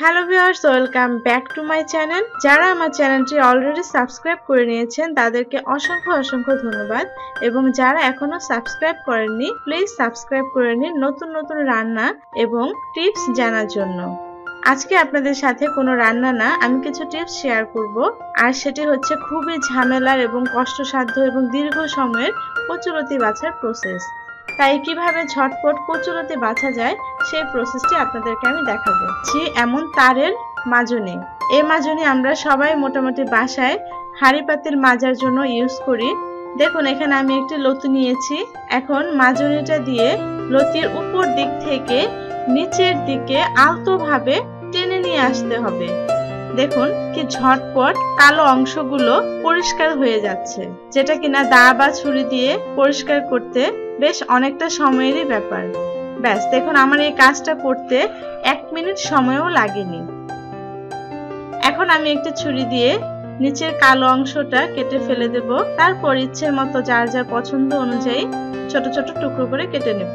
Hello viewers, welcome back to my channel. যারা আমার চ্যানেলটি অলরেডি সাবস্ক্রাইব করে নিয়েছেন তাদেরকে অসংখ্য ধন্যবাদ, এবং যারা এখনো সাবস্ক্রাইব করেননি প্লিজ সাবস্ক্রাইব করে নিন নতুন নতুন রান্না এবং টিপস জানার জন্য। আজকে আপনাদের সাথে কোনো রান্না না, আমি কিছু টিপস শেয়ার করব, আর সেটি হচ্ছে খুবই ঝামেলার এবং কষ্টসাধ্য এবং দীর্ঘ সময়ের কচুলতি বাছার প্রসেস। তাই কিভাবে ঝটপট কচুলতি বাছা যায় সেই প্রসেসটি আপনাদেরকে আমি দেখাবো। এমন তারের মাজনি, এই মাজনি আমরা সবাই মোটামুটি বাসায় হাঁড়ি পাতিল মাজার জন্য ইউজ করি। দেখুন, এখানে আমি একটি লতি নিয়েছি। এখন মাজনিটা দিয়ে লতির উপর দিক থেকে নিচের দিকে আলতোভাবে টেনে নিয়ে আসতে হবে। দেখুন কি ঝটপট কালো অংশগুলো পরিষ্কার হয়ে যাচ্ছে, যেটা কিনা দা বা ছুরি দিয়ে পরিষ্কার করতে বেশ অনেকটা সময়েরই ব্যাপার। ব্যাস, দেখুন আমার এই কাজটা করতে 1 মিনিট সময়ও লাগেনি। এখন আমি একটি ছুরি দিয়ে নিচের কালো অংশটা কেটে ফেলে দেব। তারপর ইচ্ছের মতো যার যার পছন্দ অনুযায়ী ছোট ছোট টুকরো করে কেটে নেব।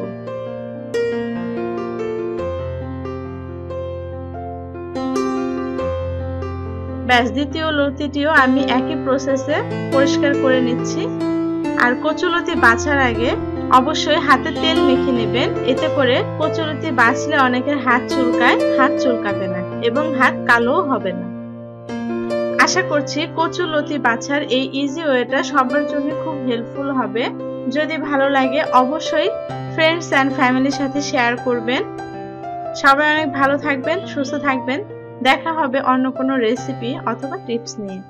ব্যাস, দ্বিতীয় লতিটিও আমি একই প্রসেসে পরিষ্কার করে নিচ্ছি। আর কচুলতি বাছার আগে অবশ্যই হাতে তেল মেখে নেবেন, এতে করে কচুলতি বাছলে অনেকের হাত চুলকায়, হাত চুলকাবে না এবং হাত কালো হবে না। আশা করছি কচুলতি বাছার এই ইজি ওয়েটা সবার জন্য খুব হেল্পফুল হবে। যদি ভালো লাগে অবশ্যই ফ্রেন্ডস অ্যান্ড ফ্যামিলির সাথে শেয়ার করবেন। সবাই অনেক ভালো থাকবেন, সুস্থ থাকবেন। দেখা হবে অন্য কোনো রেসিপি অথবা টিপস নিয়ে।